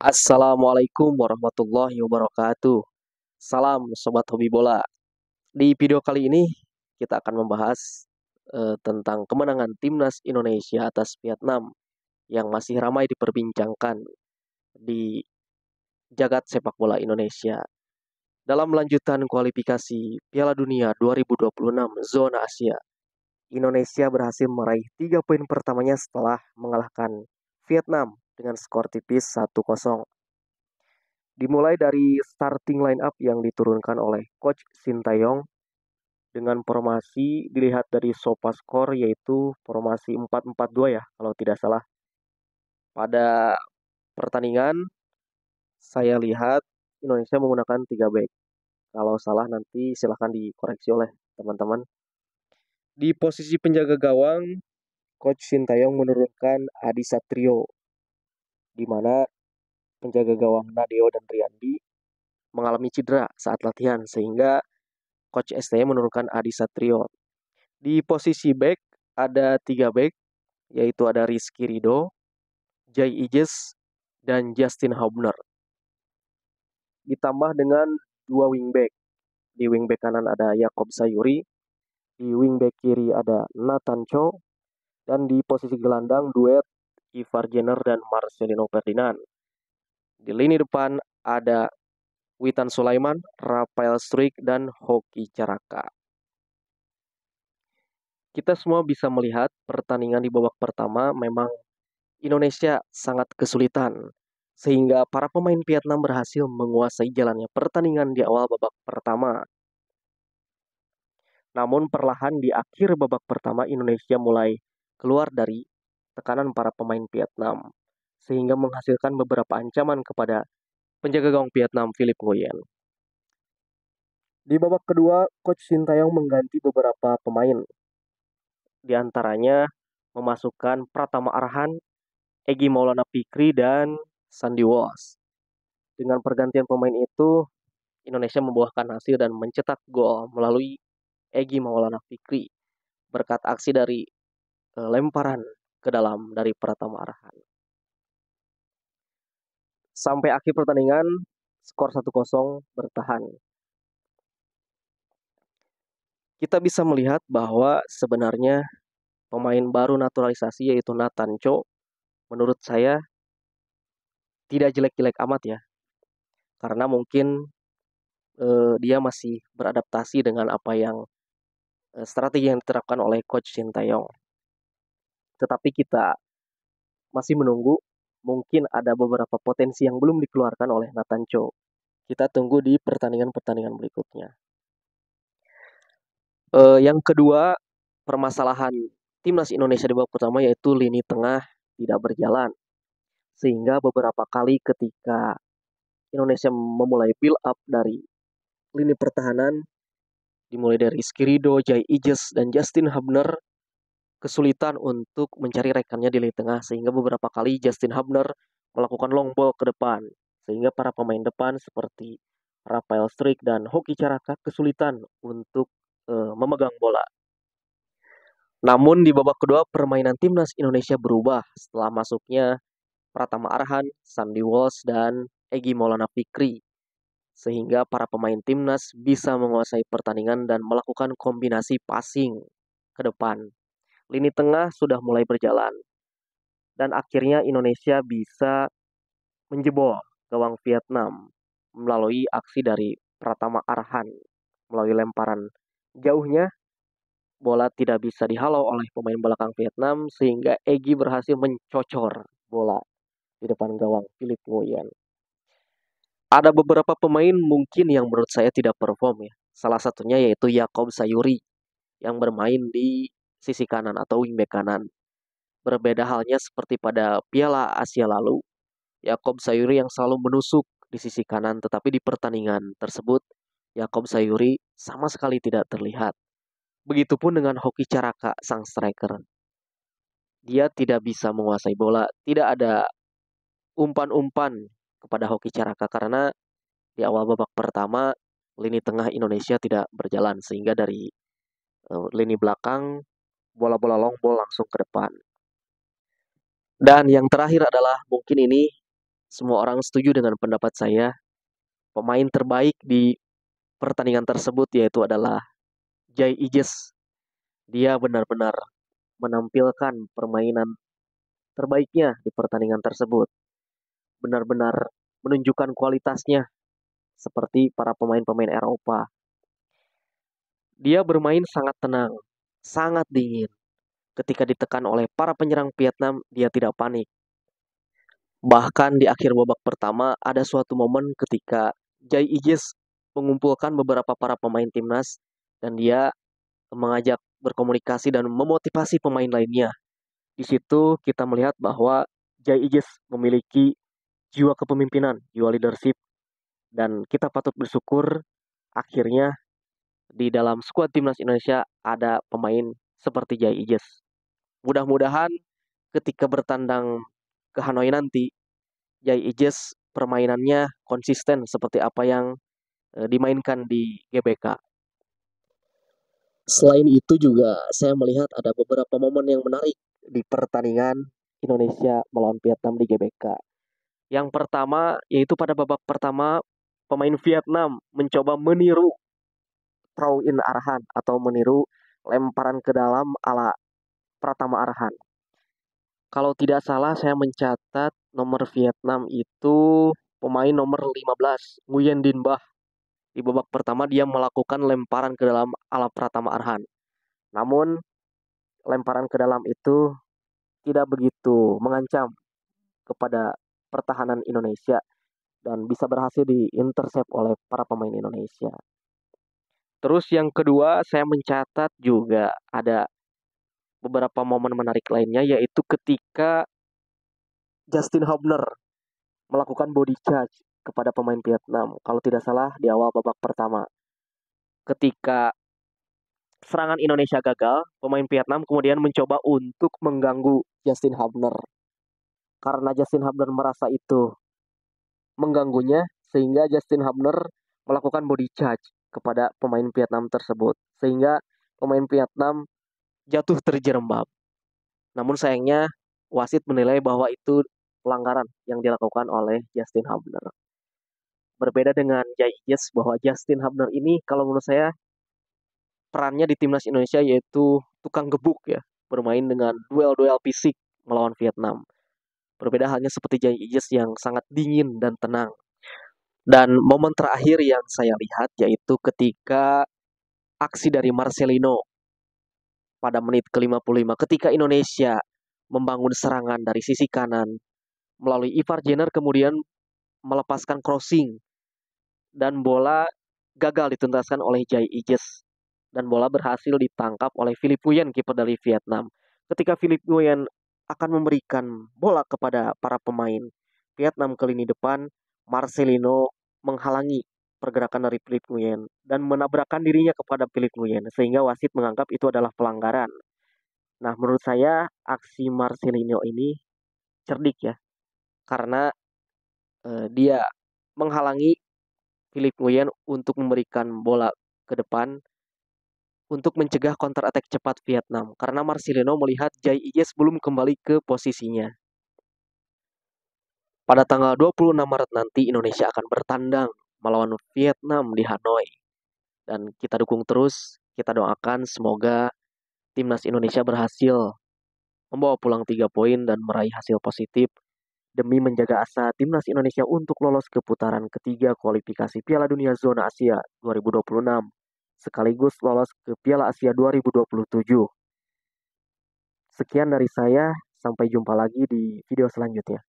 Assalamualaikum warahmatullahi wabarakatuh. Salam sobat hobi bola. Di video kali ini kita akan membahas tentang kemenangan timnas Indonesia atas Vietnam yang masih ramai diperbincangkan di jagat sepak bola Indonesia. Dalam lanjutan kualifikasi Piala Dunia 2026 zona Asia, Indonesia berhasil meraih 3 poin pertamanya setelah mengalahkan Vietnam dengan skor tipis 1-0. Dimulai dari starting line up yang diturunkan oleh Coach Sintayong dengan formasi dilihat dari SofaScore yaitu formasi 4-4-2 ya kalau tidak salah. Pada pertandingan saya lihat Indonesia menggunakan 3 back. Kalau salah nanti silahkan dikoreksi oleh teman-teman. Di posisi penjaga gawang Coach Sintayong menurunkan Adi Satrio di mana penjaga gawang Nadeo dan Riyandi mengalami cedera saat latihan sehingga Coach STY menurunkan Adi Satrio. Di posisi back ada 3 back, yaitu ada Rizky Ridho, Jai Ijes, dan Justin Hubner. Ditambah dengan 2 wingback. Di wingback kanan ada Yakob Sayuri, di wingback kiri ada Nathan Cho, dan di posisi gelandang duet Ivar Jenner dan Marcelino Ferdinand. Di lini depan ada Witan Sulaiman, Rafael Struik, dan Hoki Caraka. Kita semua bisa melihat pertandingan di babak pertama memang Indonesia sangat kesulitan sehingga para pemain Vietnam berhasil menguasai jalannya pertandingan di awal babak pertama. Namun perlahan di akhir babak pertama Indonesia mulai keluar dari tekanan para pemain Vietnam sehingga menghasilkan beberapa ancaman kepada penjaga gawang Vietnam Philip Nguyen. Di babak kedua, Coach Sintayong mengganti beberapa pemain. Di antaranya memasukkan Pratama Arhan, Egy Maulana Fikri, dan Sandy Walsh. Dengan pergantian pemain itu, Indonesia membuahkan hasil dan mencetak gol melalui Egy Maulana Fikri berkat aksi dari lemparan ke dalam dari Pratama Arhan. Sampai akhir pertandingan, skor 1-0 bertahan. Kita bisa melihat bahwa sebenarnya pemain baru naturalisasi yaitu Nathan Cho, menurut saya tidak jelek-jelek amat ya. Karena mungkin dia masih beradaptasi dengan apa yang strategi yang diterapkan oleh Coach Sintayong. Tetapi kita masih menunggu, mungkin ada beberapa potensi yang belum dikeluarkan oleh Nathan Cho. Kita tunggu di pertandingan-pertandingan berikutnya. Yang kedua, permasalahan timnas Indonesia di babak pertama yaitu lini tengah tidak berjalan. Sehingga beberapa kali ketika Indonesia memulai build up dari lini pertahanan, dimulai dari Rizky Ridho, Jai Ijes, dan Justin Hubner, kesulitan untuk mencari rekannya di lini tengah sehingga beberapa kali Justin Hubner melakukan long ball ke depan sehingga para pemain depan seperti Rafael Struik dan Hoki Caraka kesulitan untuk memegang bola. Namun di babak kedua permainan timnas Indonesia berubah setelah masuknya Pratama Arhan, Sandy Walsh, dan Egy Maulana Fikri sehingga para pemain timnas bisa menguasai pertandingan dan melakukan kombinasi passing ke depan. Lini tengah sudah mulai berjalan. Dan akhirnya Indonesia bisa menjebol gawang Vietnam melalui aksi dari Pratama Arhan. Melalui lemparan jauhnya, bola tidak bisa dihalau oleh pemain belakang Vietnam sehingga Egy berhasil mencocor bola di depan gawang Philip Nguyen. Ada beberapa pemain mungkin yang menurut saya tidak perform ya. Salah satunya yaitu Yakob Sayuri yang bermain di sisi kanan atau wingback kanan. Berbeda halnya seperti pada Piala Asia lalu, Yakob Sayuri yang selalu menusuk di sisi kanan, tetapi di pertandingan tersebut, Yakob Sayuri sama sekali tidak terlihat. Begitupun dengan Hoki Caraka, sang striker. Dia tidak bisa menguasai bola, tidak ada umpan-umpan kepada Hoki Caraka karena di awal babak pertama, lini tengah Indonesia tidak berjalan, sehingga dari lini belakang, bola-bola long ball langsung ke depan. Dan yang terakhir adalah mungkin ini semua orang setuju dengan pendapat saya. Pemain terbaik di pertandingan tersebut yaitu adalah Jai Ijes. Dia benar-benar menampilkan permainan terbaiknya di pertandingan tersebut. Benar-benar menunjukkan kualitasnya seperti para pemain-pemain Eropa. Dia bermain sangat tenang, sangat dingin. Ketika ditekan oleh para penyerang Vietnam, dia tidak panik. Bahkan di akhir babak pertama, ada suatu momen ketika Jai Ijes mengumpulkan beberapa para pemain timnas dan dia mengajak berkomunikasi dan memotivasi pemain lainnya. Di situ kita melihat bahwa Jai Ijes memiliki jiwa kepemimpinan, jiwa leadership, dan kita patut bersyukur akhirnya di dalam skuad timnas Indonesia ada pemain seperti Jai Ijes. Mudah-mudahan ketika bertandang ke Hanoi nanti, Jai Ijes permainannya konsisten seperti apa yang dimainkan di GBK. Selain itu juga saya melihat ada beberapa momen yang menarik di pertandingan Indonesia melawan Vietnam di GBK. Yang pertama yaitu pada babak pertama pemain Vietnam mencoba meniru throw in Arhan atau meniru lemparan ke dalam ala Pratama Arhan. Kalau tidak salah saya mencatat nomor Vietnam itu pemain nomor 15, Nguyen Din Bah. Di babak pertama dia melakukan lemparan ke dalam ala Pratama Arhan. Namun lemparan ke dalam itu tidak begitu mengancam kepada pertahanan Indonesia dan bisa berhasil diintercept oleh para pemain Indonesia. Terus yang kedua saya mencatat juga ada beberapa momen menarik lainnya yaitu ketika Justin Hubner melakukan body charge kepada pemain Vietnam. Kalau tidak salah di awal babak pertama. Ketika serangan Indonesia gagal, pemain Vietnam kemudian mencoba untuk mengganggu Justin Hubner. Karena Justin Hubner merasa itu mengganggunya, sehingga Justin Hubner melakukan body charge kepada pemain Vietnam tersebut. Sehingga pemain Vietnam jatuh terjerembab. Namun sayangnya wasit menilai bahwa itu pelanggaran yang dilakukan oleh Justin Hubner. Berbeda dengan Jai Ijes bahwa Justin Hubner ini kalau menurut saya perannya di timnas Indonesia yaitu tukang gebuk ya, bermain dengan duel-duel fisik melawan Vietnam. Berbeda halnya seperti Jai Ijes yang sangat dingin dan tenang. Dan momen terakhir yang saya lihat yaitu ketika aksi dari Marcelino pada menit ke-55 ketika Indonesia membangun serangan dari sisi kanan melalui Ivar Jenner kemudian melepaskan crossing dan bola gagal dituntaskan oleh Jai Ijes dan bola berhasil ditangkap oleh Philip Nguyen kiper dari Vietnam. Ketika Philip Nguyen akan memberikan bola kepada para pemain Vietnam ke lini depan, Marcelino menghalangi pergerakan dari Philip Nguyen dan menabrakkan dirinya kepada Philip Nguyen sehingga wasit menganggap itu adalah pelanggaran. Nah, menurut saya aksi Marcelino ini cerdik ya karena dia menghalangi Philip Nguyen untuk memberikan bola ke depan untuk mencegah counter attack cepat Vietnam karena Marcelino melihat Jai Ijes belum kembali ke posisinya. Pada tanggal 26 Maret nanti Indonesia akan bertandang melawan Vietnam di Hanoi. Dan kita dukung terus, kita doakan semoga timnas Indonesia berhasil membawa pulang 3 poin dan meraih hasil positif demi menjaga asa timnas Indonesia untuk lolos ke putaran ketiga kualifikasi Piala Dunia Zona Asia 2026 sekaligus lolos ke Piala Asia 2027. Sekian dari saya, sampai jumpa lagi di video selanjutnya.